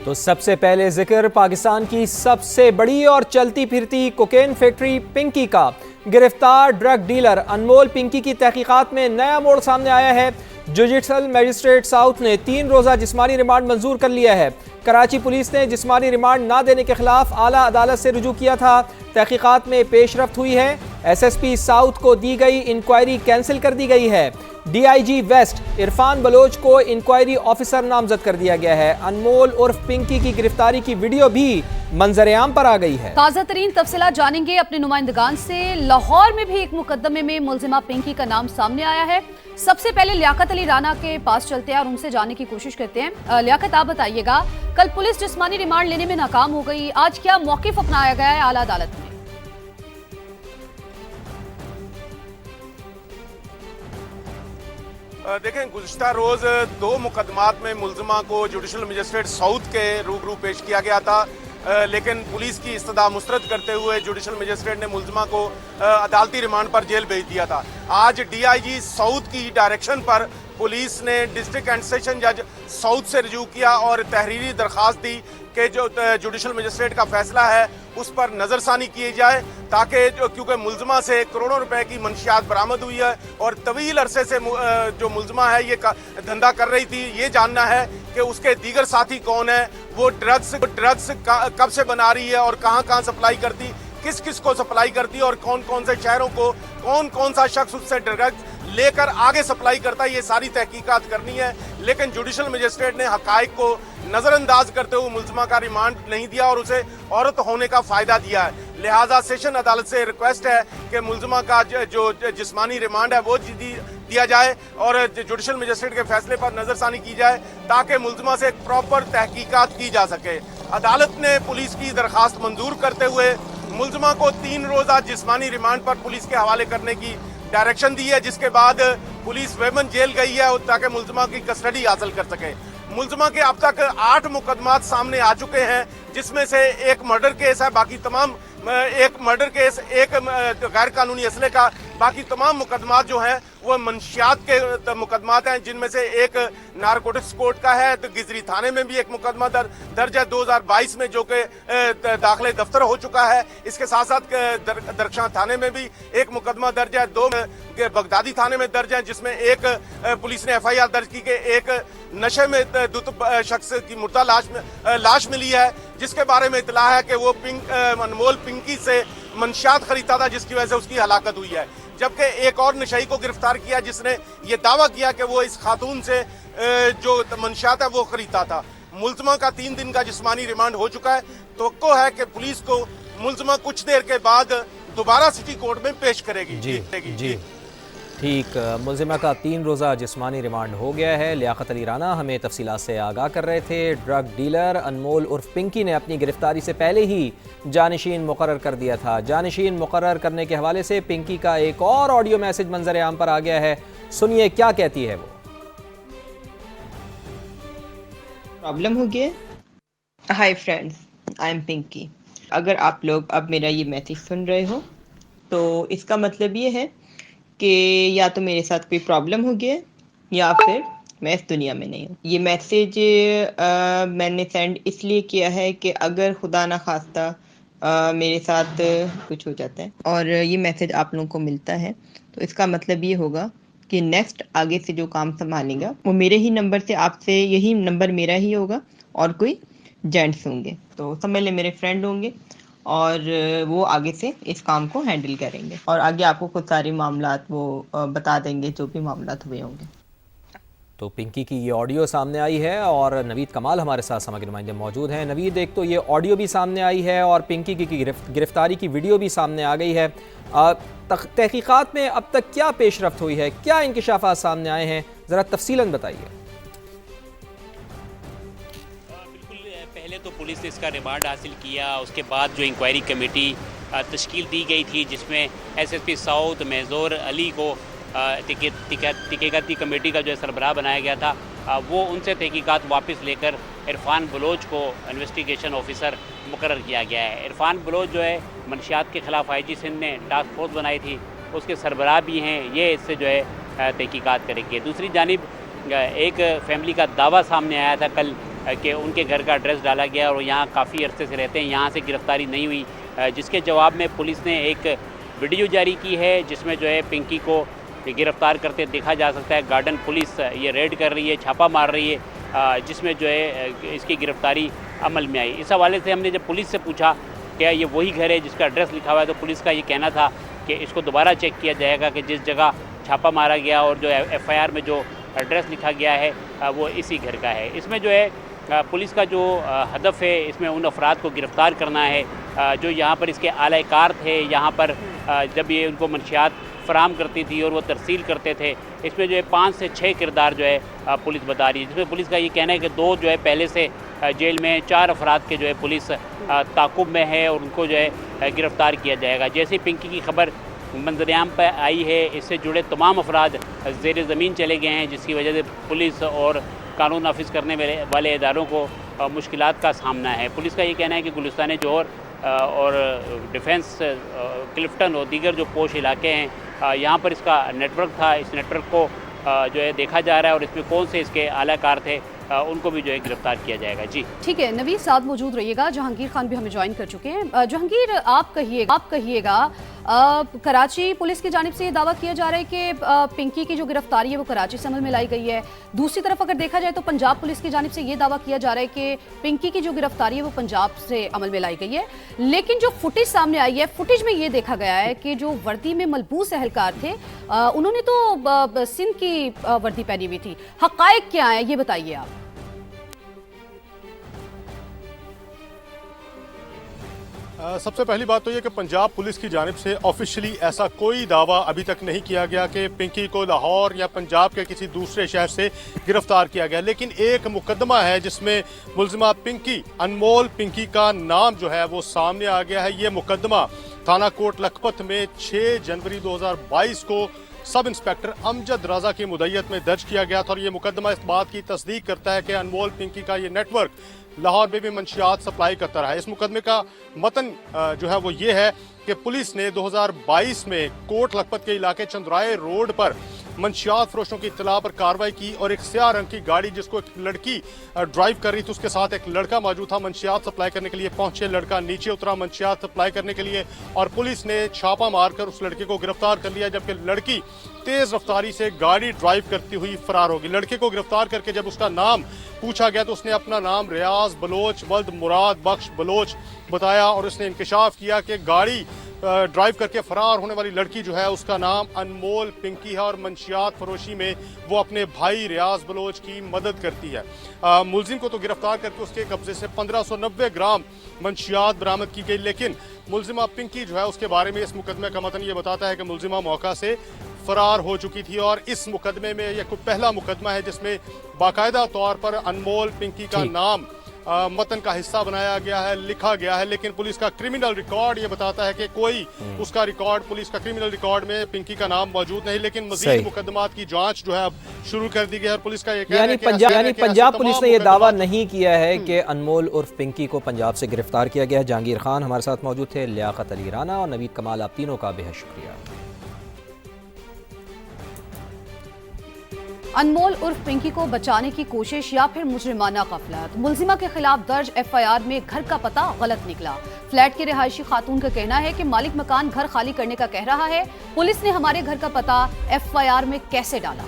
तो सबसे पहले जिक्र पाकिस्तान की सबसे बड़ी और चलती फिरती कोकेन फैक्ट्री पिंकी का। गिरफ्तार ड्रग डीलर अनमोल पिंकी की तहकीकात में नया मोड़ सामने आया है। जुडिशल मजिस्ट्रेट साउथ ने 3 रोज़ा जिस्मानी रिमांड मंजूर कर लिया है। कराची पुलिस ने जिस्मानी रिमांड ना देने के खिलाफ आला अदालत से रुजू किया था। तहकीकात में पेशरफ्त हुई है। SSP साउथ को दी गई इंक्वायरी कैंसिल कर दी गई है। DIG वेस्ट इरफान बलोच को इंक्वायरी ऑफिसर नामजद कर दिया गया है। अनमोल उर्फ पिंकी की गिरफ्तारी की वीडियो भी मंजर-ए-आम पर आ गई है। ताज़ा तरीन तफसीलात जानेंगे अपने नुमाइंदगान से। लाहौर में भी एक मुकदमे में मुलजिमा पिंकी का नाम सामने आया है। सबसे पहले लियाकत अली राना के पास चलते हैं और उनसे जानने की कोशिश करते हैं। लियाकत, आप बताइएगा, कल पुलिस जिस्मानी रिमांड लेने में नाकाम हो गई, आज क्या मौकिफ अपनाया गया है आला अदालत में? देखें, गुज़िश्ता रोज़ 2 मुकदमात में मुलजिमा को जुडिशल मजिस्ट्रेट साउथ के रूबरू पेश किया गया था, लेकिन पुलिस की इस्तदा मुस्तरद करते हुए जुडिशल मजिस्ट्रेट ने मुलजिमा को अदालती रिमांड पर जेल भेज दिया था। आज DIG साउथ की डायरेक्शन पर पुलिस ने डिस्ट्रिक्ट एंड सेशन जज साउथ से रजू किया और तहरीरी दरख्वास्त दी कि जो जुडिशल मजिस्ट्रेट का फैसला है उस पर नज़रसानी की जाए, ताकि क्योंकि मुलजिमा से करोड़ों रुपए की मंशियात बरामद हुई है और तवील अरसे से जो मुलजिमा है ये धंधा कर रही थी। ये जानना है कि उसके दीगर साथी कौन है, वो ड्रग्स कब से बना रही है और कहाँ कहाँ सप्लाई करती, किस किस को सप्लाई करती और कौन कौन से शहरों को कौन कौन सा शख्स उससे ड्रग्स लेकर आगे सप्लाई करता है, ये सारी तहकीकात करनी है। लेकिन जुडिशल मजिस्ट्रेट ने हकाइक को नज़रअंदाज करते हुए मुलजिमा का रिमांड नहीं दिया और उसे औरत होने का फ़ायदा दिया है। लिहाजा सेशन अदालत से रिक्वेस्ट है कि मुलजिमा का जो जिस्मानी रिमांड है वो दिया जाए और जुडिशल मजिस्ट्रेट के फैसले पर नज़रसानी की जाए, ताकि मुलजिमा से एक प्रॉपर तहकीकात की जा सके। अदालत ने पुलिस की दरख्वास्त मंजूर करते हुए मुलजिमा को 3 रोज़ा जिस्मानी रिमांड पर पुलिस के हवाले करने की डायरेक्शन दी है, जिसके बाद पुलिस वेमन जेल गई है ताकि मुलजिमा की कस्टडी हासिल कर सके। मुलजिमा के अब तक 8 मुकदमात सामने आ चुके हैं, जिसमें से एक मर्डर केस है, बाकी तमाम एक मर्डर केस, एक गैर कानूनी असले का, बाकी तमाम मुकदमात जो हैं वो मंशियात के मुकदमात हैं, जिनमें से एक नारकोटिक्स कोर्ट का है। तो गिजरी थाने में भी एक मुकदमा दर्ज है 2022 में, जो कि दाखिले दफ्तर हो चुका है। इसके साथ साथ दरख्शां थाने में भी एक मुकदमा दर्ज है, 2 बगदादी थाने में दर्ज है, जिसमें एक पुलिस ने FIR दर्ज की कि एक नशे में धुत शख्स की मुर्दा लाश मिली है, जिसके बारे में इतला है कि वो अनमोल पिंकी से मंशियात खरीदता था, जिसकी वजह से उसकी हलाकत हुई है। जबकि एक और नशई को गिरफ्तार किया जिसने ये दावा किया कि वो इस खातून से जो मंशियात है वो खरीदता था। मुलजिमा का 3 दिन का जिस्मानी रिमांड हो चुका है। तवक्को है कि पुलिस को मुलजिमा कुछ देर के बाद दोबारा सिटी कोर्ट में पेश करेगी। जी ठीक, मुलजिमा का 3 रोज़ा जिस्मानी रिमांड हो गया है। लियाकत अली राना हमें तफसीलात से आगाह कर रहे थे। ड्रग डीलर अनमोल उर्फ पिंकी ने अपनी गिरफ्तारी से पहले ही जानशीन मुकर्रर कर दिया था। जानशीन मुकर्रर करने के हवाले से पिंकी का एक और ऑडियो मैसेज मंजर-ए-आम पर आ गया है, सुनिए क्या कहती है वो। प्रॉब्लम हो गया। Hi friends, I am Pinky. अगर आप लोग अब मेरा ये मैसेज सुन रहे हो तो इसका मतलब ये है कि या तो मेरे साथ कोई प्रॉब्लम हो गया या फिर मैं इस दुनिया में नहीं हूँ। ये मैसेज मैंने सेंड इसलिए किया है कि अगर खुदा ना खास्ता मेरे साथ कुछ हो जाता है और ये मैसेज आप लोगों को मिलता है, तो इसका मतलब ये होगा कि नेक्स्ट आगे से जो काम संभालेगा वो मेरे ही नंबर से, आपसे यही नंबर मेरा ही होगा और कोई जेंट्स होंगे, तो समझ ले मेरे फ्रेंड होंगे और वो आगे से इस काम को हैंडल करेंगे और आगे आपको कुछ सारे मामलात वो बता देंगे जो भी मामलात हुए होंगे। तो पिंकी की ये ऑडियो सामने आई है और नवीद कमाल हमारे साथ समग्र नुमाइंदे मौजूद हैं। नवीद, एक तो ये ऑडियो भी सामने आई है और पिंकी की गिरफ्तारी की वीडियो भी सामने आ गई है। तहकीकात में अब तक क्या पेशरफ्त हुई है, क्या इंकिशाफात सामने आए हैं, ज़रा तफसीलन बताइए। पहले तो पुलिस ने इसका रिमांड हासिल किया, उसके बाद जो इंक्वायरी कमेटी तश्कील दी गई थी जिसमें SSP साउथ मेजर अली को तहकीकाती कमेटी का जो सरबराह बनाया गया था, वो उनसे तहकीकात वापस लेकर इरफान बलोच को इन्वेस्टिगेशन ऑफिसर मुकर्रर किया गया है। इरफान बलोच जो है मनशियात के ख़िलाफ़ IG सिंध ने टास्क फोर्स बनाई थी, उसके सरबराह भी हैं, ये इससे जो है तहकीकात करेंगे। दूसरी जानिब एक फैमिली का दावा सामने आया था कल कि उनके घर का एड्रेस डाला गया और यहाँ काफ़ी अरसे से रहते हैं, यहाँ से गिरफ्तारी नहीं हुई, जिसके जवाब में पुलिस ने एक वीडियो जारी की है जिसमें जो है पिंकी को गिरफ्तार करते देखा जा सकता है। गार्डन पुलिस ये रेड कर रही है, छापा मार रही है, जिसमें जो है इसकी गिरफ्तारी अमल में आई। इस हवाले से हमने जब पुलिस से पूछा क्या ये वही घर है जिसका एड्रेस लिखा हुआ है, तो पुलिस का ये कहना था कि इसको दोबारा चेक किया जाएगा कि जिस जगह छापा मारा गया और जो FIR में जो एड्रेस लिखा गया है वो इसी घर का है। इसमें जो है पुलिस का जो हदफ है इसमें उन अफराद को गिरफ़्तार करना है जो यहाँ पर इसके आलाकार थे, यहाँ पर जब ये उनको मंशियात फराहम करती थी और वो तरसील करते थे। इसमें जो है 5 से 6 किरदार जो है पुलिस बता रही है, जिसमें पुलिस का ये कहना है कि 2 जो है पहले से जेल में, 4 अफराद के जो है पुलिस ताक़ुब में है और उनको जो है गिरफ़्तार किया जाएगा। जैसे पिंकी की खबर मंजरेआम पर आई है, इससे जुड़े तमाम अफराद ज़ेर ज़मीन चले गए हैं, जिसकी वजह से पुलिस और कानून नाफिज करने वाले इदारों को मुश्किलात का सामना है। पुलिस का ये कहना है कि गुलिस्तान जौहर और डिफेंस क्लिफ्टन और दीगर जो पोश इलाके हैं यहाँ पर इसका नेटवर्क था। इस नेटवर्क को जो है देखा जा रहा है और इसमें कौन से इसके आलाकार थे उनको भी जो है गिरफ्तार किया जाएगा। जी ठीक है, नवीद साथ मौजूद रहिएगा। जहांगीर खान भी हमें ज्वाइन कर चुके हैं। जहांगीर, आप कहिएगा कराची पुलिस की जानिब से ये दावा किया जा रहा है कि पिंकी की जो गिरफ्तारी है वो कराची से अमल में लाई गई है। दूसरी तरफ अगर देखा जाए तो पंजाब पुलिस की जानिब से ये दावा किया जा रहा है कि पिंकी की जो गिरफ्तारी है वो पंजाब से अमल में लाई गई है। लेकिन जो फुटेज सामने आई है, फुटेज में ये देखा गया है कि जो वर्दी में मलबूस एहलकार थे उन्होंने तो सिंध की वर्दी पहनी हुई थी। हक़ाइक़ क्या है ये बताइए आप। सबसे पहली बात तो ये कि पंजाब पुलिस की जानिब से ऑफिशियली ऐसा कोई दावा अभी तक नहीं किया गया कि पिंकी को लाहौर या पंजाब के किसी दूसरे शहर से गिरफ्तार किया गया, लेकिन एक मुकदमा है जिसमें मुलजिमा पिंकी, अनमोल पिंकी का नाम जो है वो सामने आ गया है। ये मुकदमा थाना कोट लखपत में 6 जनवरी 2022 को सब इंस्पेक्टर अमजद रजा की मुद्दत में दर्ज किया गया था और ये मुकदमा इस बात की तस्दीक करता है कि अनमोल पिंकी का ये नेटवर्क लाहौर में भी मंशियात सप्लाई करता रहा है। इस मुकदमे का मतन जो है वो ये है कि पुलिस ने 2022 में कोट लखपत के इलाके चंद्राए रोड पर मंशियात फरोशों की इत्तला पर कार्रवाई की और एक स्याह रंग की गाड़ी जिसको एक लड़की ड्राइव कर रही थी, उसके साथ एक लड़का मौजूद था। मंशियात सप्लाई करने के लिए पहुंचे, लड़का नीचे उतरा मंशियात सप्लाई करने के लिए और पुलिस ने छापा मारकर उस लड़के को गिरफ्तार कर लिया, जबकि लड़की तेज रफ्तारी से गाड़ी ड्राइव करती हुई फरार होगी। लड़के को गिरफ्तार करके जब उसका नाम पूछा गया तो उसने अपना नाम रियाज बलोच वल्द मुराद बख्श बलोच बताया और उसने इंकशाफ किया कि गाड़ी ड्राइव करके फरार होने वाली लड़की जो है उसका नाम अनमोल पिंकी है और मंशियात फरोशी में वो अपने भाई रियाज बलोच की मदद करती है। मुलजिम को तो गिरफ्तार करके उसके कब्जे से 1590 ग्राम मंशियात बरामद की गई, लेकिन मुलजिमा पिंकी जो है उसके बारे में इस मुकदमे का मतन ये बताता है कि मुलजिमा मौका से फरार हो चुकी थी और इस मुकदमे में यह पहला मुकदमा है जिसमें बाकायदा तौर पर अनमोल पिंकी का नाम मतन का हिस्सा बनाया गया है, लिखा गया है, लेकिन पुलिस का क्रिमिनल रिकॉर्ड ये बताता है कि कोई उसका रिकॉर्ड, पुलिस का क्रिमिनल रिकॉर्ड में पिंकी का नाम मौजूद नहीं। लेकिन मजीद मुकदमात की जांच जो है अब शुरू कर दी गई है और पुलिस का ये कहना है कि पंजाब पुलिस ने यह दावा नहीं किया है कि अनमोल उर्फ पिंकी को पंजाब से गिरफ्तार किया गया है। जहांगीर खान हमारे साथ मौजूद थे, लियाकत अली राना और नवीद कमाल, आप तीनों का बेहद शुक्रिया। अनमोल उर्फ पिंकी को बचाने की कोशिश या फिर मुजरिमाना गफलत। मुलजिमा के खिलाफ दर्ज FIR में घर का पता गलत निकला। फ्लैट की रिहायशी खातून का कहना है कि मालिक मकान घर खाली करने का कह रहा है। पुलिस ने हमारे घर का पता FIR में कैसे डाला।